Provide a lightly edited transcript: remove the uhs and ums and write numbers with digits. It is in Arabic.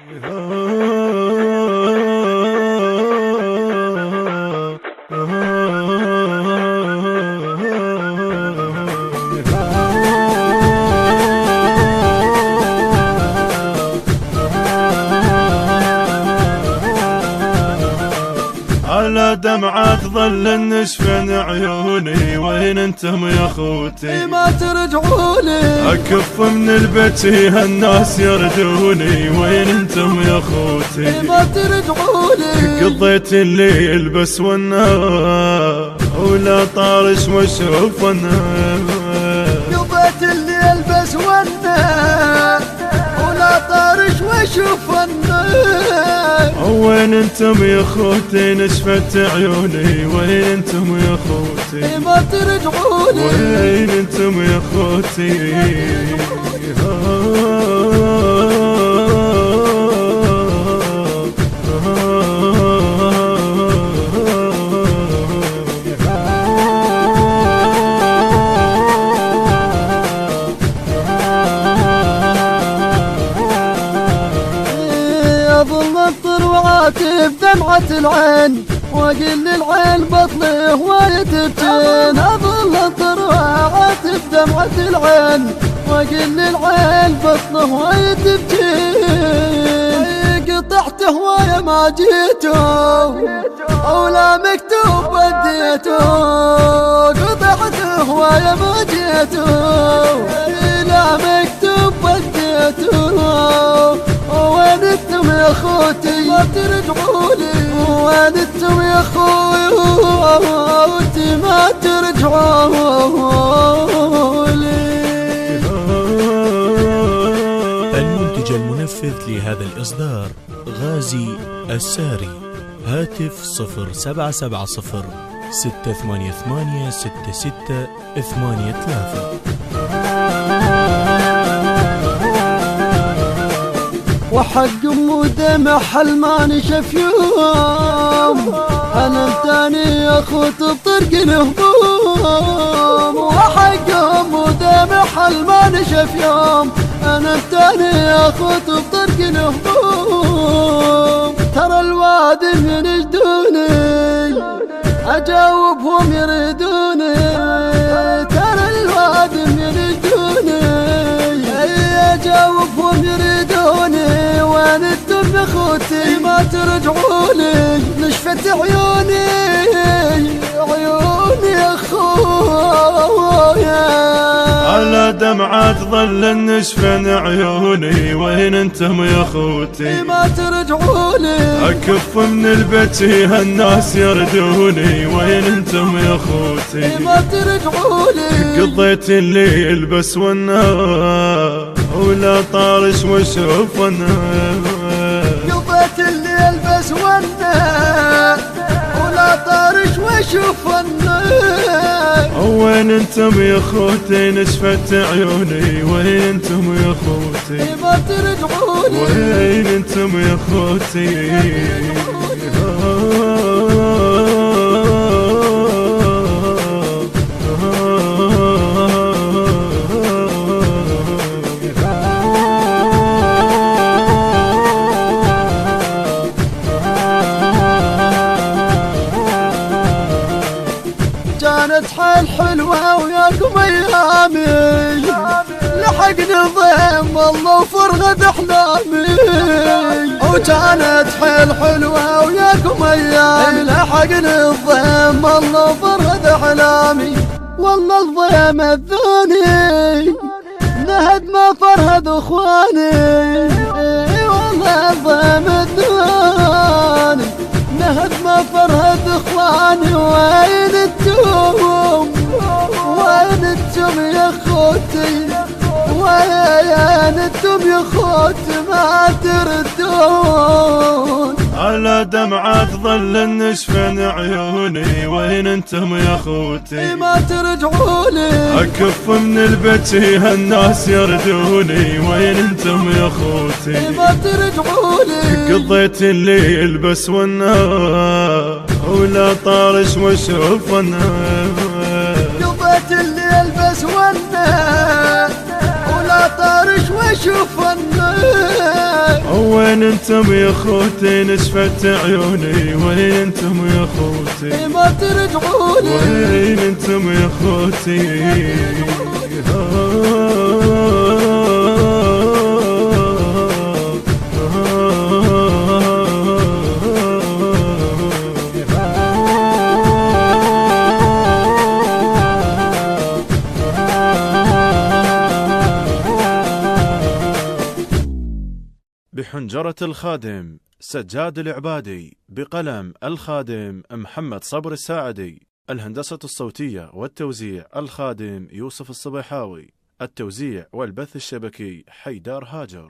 على دمعة ظل النشفن عيوني، وين انتم يا خوتي ما ترجعوني؟ اكف من البتي هالناس يردوني، وين انتم يا خوتي ما ترجعوني؟ قضيت الليل بس والنهار ولا طارش واشوف النهار، قضيت الليل بس والنهار ولا طارش واشوف النهار. وين انتم يا خوتي نشفت عيوني، وين انتم يا خوتي ما ترجعوني؟ وين انتم يا خوتي وعاتب دمعة العين، واقل للعين بطله هواية تبكين. اظل انطر وعاتب دمعة العين، واقل للعين بطله هواية تبكين. قطعت هواية ما جيتو ولا مكتوب بديتو، قطعت هواية ما جيتو لا مكتوب بديتو. وين انتم يا خوتي ما ترجعوني؟ وين انتم يا خوتي ما ترجعوني؟ المنتج المنفذ لهذا الإصدار غازي الساري. هاتف 0770 688 6683. وحق ودمع ما نشف يوم، انا الثاني يا خوت بطرق الهموم. وحق ودمع ما نشف يوم، انا الثاني يا خوت بطرق الهموم. ترى الوادم ينجدوني اجاوبهم يريدوني، ترى الوادم ينجدوني اجاوبهم يريدوني. وين انتم يا خوتي ما ترجعوني؟ نشفت عيوني عيوني يا خويا، على دمعة ظل النشفن عيوني، وين انتم يا خوتي ما ترجعوني؟ اكف من البتي هالناس يردوني، وين انتم يا خوتي ما ترجعوني؟ قضيت الليل بس والنهار ولا طارش واشوف النهار، قضيت الليل بس والنهار ولا طارش واشوف النهار. وين انتم يا خوتي نشفت عيوني، وين انتم يا خوتي ما ترجعوني؟ وين انتم يا خوتي كانت حال حلوة وياكم ايامي، لحقني الضيم والله وفرغت احلامي. وكانت حال حلوة وياكم ايامي، لحقني الضيم والله وفرغت احلامي. والله الضيم الثاني نهد ما فرهد اخواني، والله الضيم الثاني نهد ما فرهد اخواني. وين انتم وين انتم يا خوتي وين انتم يا خوتي ما تردون؟ على دمعة ظل النشفن عيوني، وين انتم يا خوتي ما ترجعوني؟ اكف من البتي هالناس يردوني، وين انتم يا خوتي ما ترجعوني؟ قضيت الليل بس والنهار ولا طارش واشوف النهار، قضيت الليل بس والنهار ولا طارش واشوف النهار. وين انتم يا خوتي نشفت عيوني وين انتم يا خوتي ما ترجعوني وين انتم يا خوتي بحنجرة الخادم سجاد العبادي، بقلم الخادم محمد صبر الساعدي، الهندسة الصوتية والتوزيع الخادم يوسف الصبيحاوي، التوزيع والبث الشبكي حيدار هاجر.